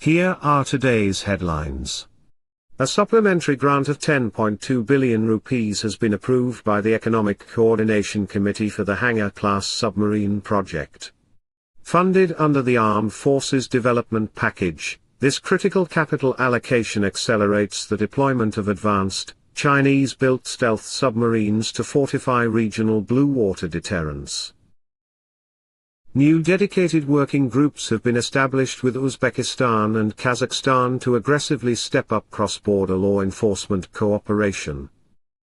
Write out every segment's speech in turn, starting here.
Here are today's headlines. A supplementary grant of 10.2 billion rupees has been approved by the Economic Coordination Committee for the Hangor-class submarine project. Funded under the Armed Forces Development Package, this critical capital allocation accelerates the deployment of advanced, Chinese-built stealth submarines to fortify regional blue water deterrence. New dedicated working groups have been established with Uzbekistan and Kazakhstan to aggressively step up cross-border law enforcement cooperation.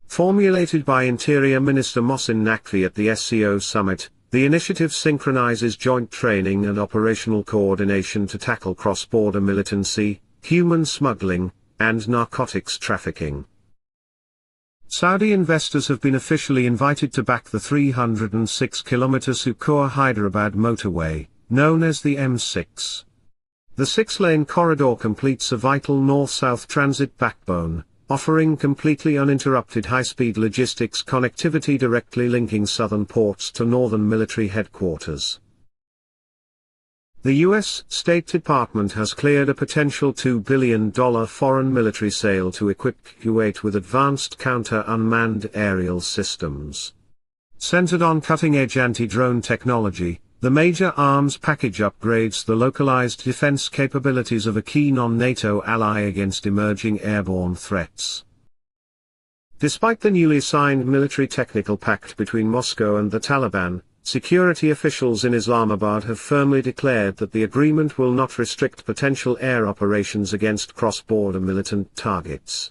Formulated by Interior Minister Mohsin Naqvi at the SCO summit, the initiative synchronizes joint training and operational coordination to tackle cross-border militancy, human smuggling, and narcotics trafficking. Saudi investors have been officially invited to back the 306-kilometer Sukkur-Hyderabad motorway, known as the M6. The 6-lane corridor completes a vital north-south transit backbone, offering completely uninterrupted high-speed logistics connectivity directly linking southern ports to northern military headquarters. The U.S. State Department has cleared a potential $2 billion foreign military sale to equip Kuwait with advanced counter-unmanned aerial systems. Centered on cutting-edge anti-drone technology, the major arms package upgrades the localized defense capabilities of a key non-NATO ally against emerging airborne threats. Despite the newly signed military technical pact between Moscow and the Taliban, security officials in Islamabad have firmly declared that the agreement will not restrict potential air operations against cross-border militant targets.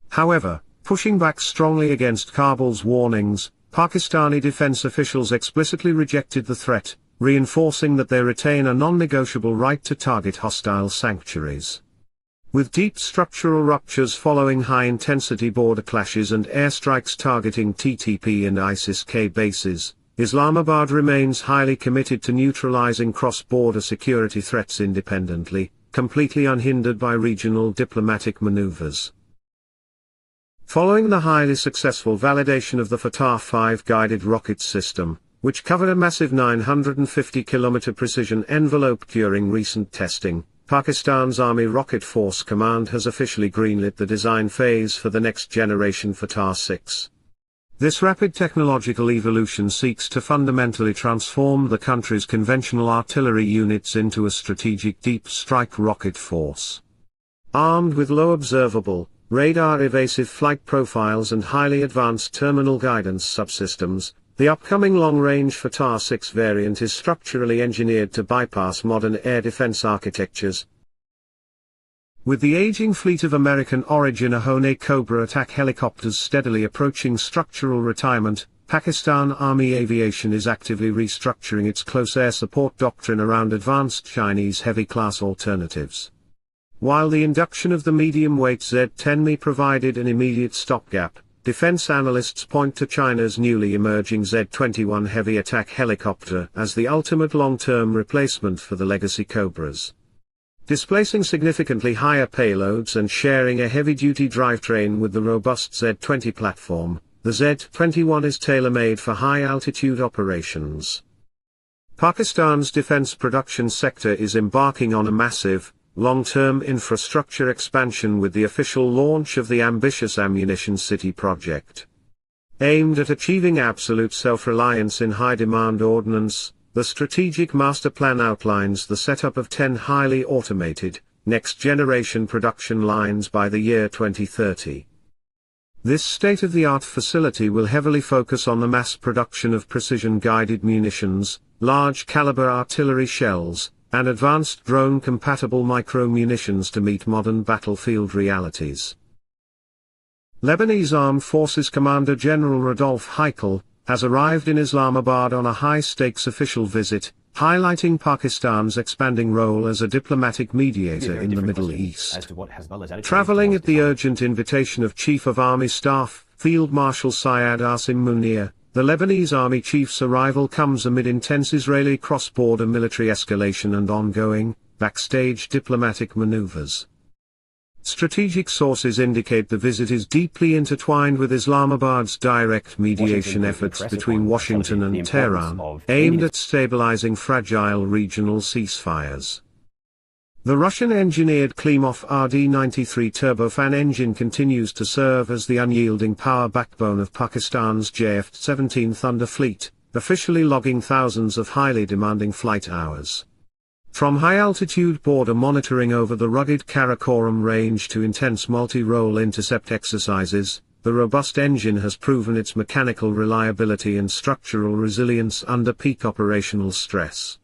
However, pushing back strongly against Kabul's warnings, Pakistani defense officials explicitly rejected the threat, reinforcing that they retain a non-negotiable right to target hostile sanctuaries. With deep structural ruptures following high-intensity border clashes and airstrikes targeting TTP and ISIS-K bases, Islamabad remains highly committed to neutralizing cross-border security threats independently, completely unhindered by regional diplomatic maneuvers. Following the highly successful validation of the Fatah-5 guided rocket system, which covered a massive 950-kilometer precision envelope during recent testing, Pakistan's Army Rocket Force Command has officially greenlit the design phase for the next-generation Fatah-6. This rapid technological evolution seeks to fundamentally transform the country's conventional artillery units into a strategic deep strike rocket force. Armed with low observable, radar-evasive flight profiles and highly advanced terminal guidance subsystems, the upcoming long-range Fatah-6 variant is structurally engineered to bypass modern air defense architectures. With the aging fleet of American-origin Ahone Cobra attack helicopters steadily approaching structural retirement, Pakistan Army Aviation is actively restructuring its close air support doctrine around advanced Chinese heavy-class alternatives. While the induction of the medium-weight Z-10Mi provided an immediate stopgap, defense analysts point to China's newly emerging Z-21 heavy attack helicopter as the ultimate long-term replacement for the legacy Cobras. Displacing significantly higher payloads and sharing a heavy-duty drivetrain with the robust Z-20 platform, the Z-21 is tailor-made for high-altitude operations. Pakistan's defense production sector is embarking on a massive, long-term infrastructure expansion with the official launch of the ambitious Ammunition City project. Aimed at achieving absolute self-reliance in high-demand ordnance, the strategic master plan outlines the setup of 10 highly automated, next-generation production lines by the year 2030. This state-of-the-art facility will heavily focus on the mass production of precision-guided munitions, large-caliber artillery shells, and advanced drone-compatible micro-munitions to meet modern battlefield realities. Lebanese Armed Forces Commander General Rodolphe Heikel has arrived in Islamabad on a high-stakes official visit, highlighting Pakistan's expanding role as a diplomatic mediator in the Middle East. Traveling at the urgent invitation of Chief of Army Staff, Field Marshal Syed Asim Munir, the Lebanese Army Chief's arrival comes amid intense Israeli cross-border military escalation and ongoing, backstage diplomatic maneuvers. Strategic sources indicate the visit is deeply intertwined with Islamabad's direct mediation efforts between Washington and Tehran, aimed at stabilizing fragile regional ceasefires. The Russian-engineered Klimov RD-93 turbofan engine continues to serve as the unyielding power backbone of Pakistan's JF-17 Thunder fleet, officially logging thousands of highly demanding flight hours. From high-altitude border monitoring over the rugged Karakoram range to intense multi-role intercept exercises, the robust engine has proven its mechanical reliability and structural resilience under peak operational stress.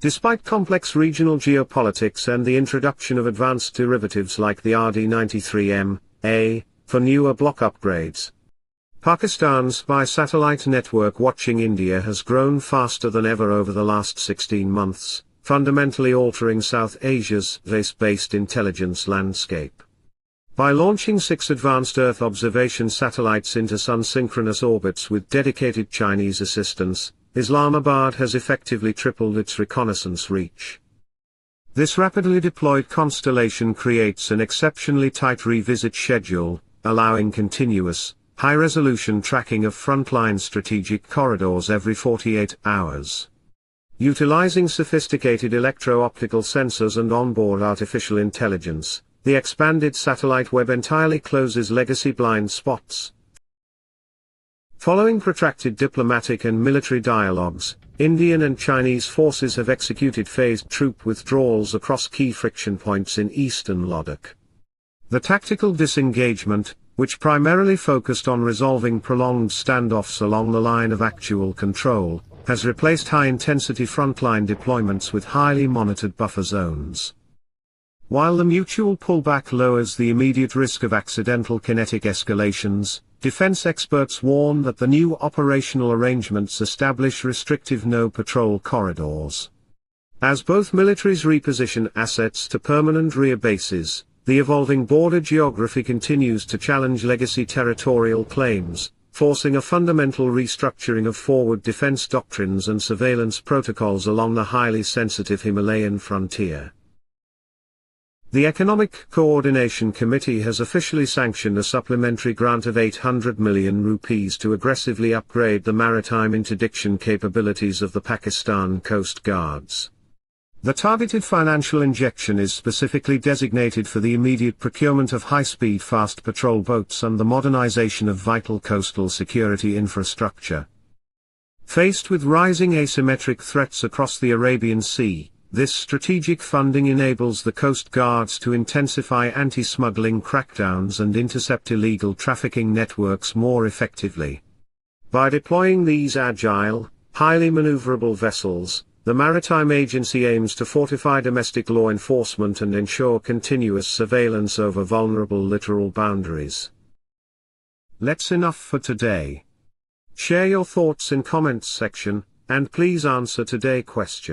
Despite complex regional geopolitics and the introduction of advanced derivatives like the RD-93M/A, for newer block upgrades, Pakistan's spy-satellite network watching India has grown faster than ever over the last 16 months, fundamentally altering South Asia's race-based intelligence landscape. By launching 6 advanced Earth observation satellites into sun-synchronous orbits with dedicated Chinese assistance, Islamabad has effectively tripled its reconnaissance reach. This rapidly deployed constellation creates an exceptionally tight revisit schedule, allowing continuous, high-resolution tracking of frontline strategic corridors every 48 hours. Utilizing sophisticated electro-optical sensors and onboard artificial intelligence, the expanded satellite web entirely closes legacy blind spots. Following protracted diplomatic and military dialogues, Indian and Chinese forces have executed phased troop withdrawals across key friction points in eastern Ladakh. The tactical disengagement, which primarily focused on resolving prolonged standoffs along the line of actual control, has replaced high-intensity frontline deployments with highly monitored buffer zones. While the mutual pullback lowers the immediate risk of accidental kinetic escalations, defense experts warn that the new operational arrangements establish restrictive no-patrol corridors. As both militaries reposition assets to permanent rear bases, the evolving border geography continues to challenge legacy territorial claims, forcing a fundamental restructuring of forward defense doctrines and surveillance protocols along the highly sensitive Himalayan frontier. The Economic Coordination Committee has officially sanctioned a supplementary grant of 800 million rupees to aggressively upgrade the maritime interdiction capabilities of the Pakistan Coast Guards. The targeted financial injection is specifically designated for the immediate procurement of high-speed fast patrol boats and the modernization of vital coastal security infrastructure. Faced with rising asymmetric threats across the Arabian Sea, this strategic funding enables the Coast Guards to intensify anti-smuggling crackdowns and intercept illegal trafficking networks more effectively. By deploying these agile, highly maneuverable vessels, the Maritime Agency aims to fortify domestic law enforcement and ensure continuous surveillance over vulnerable littoral boundaries. That's enough for today. Share your thoughts in comments section, and please answer today's question.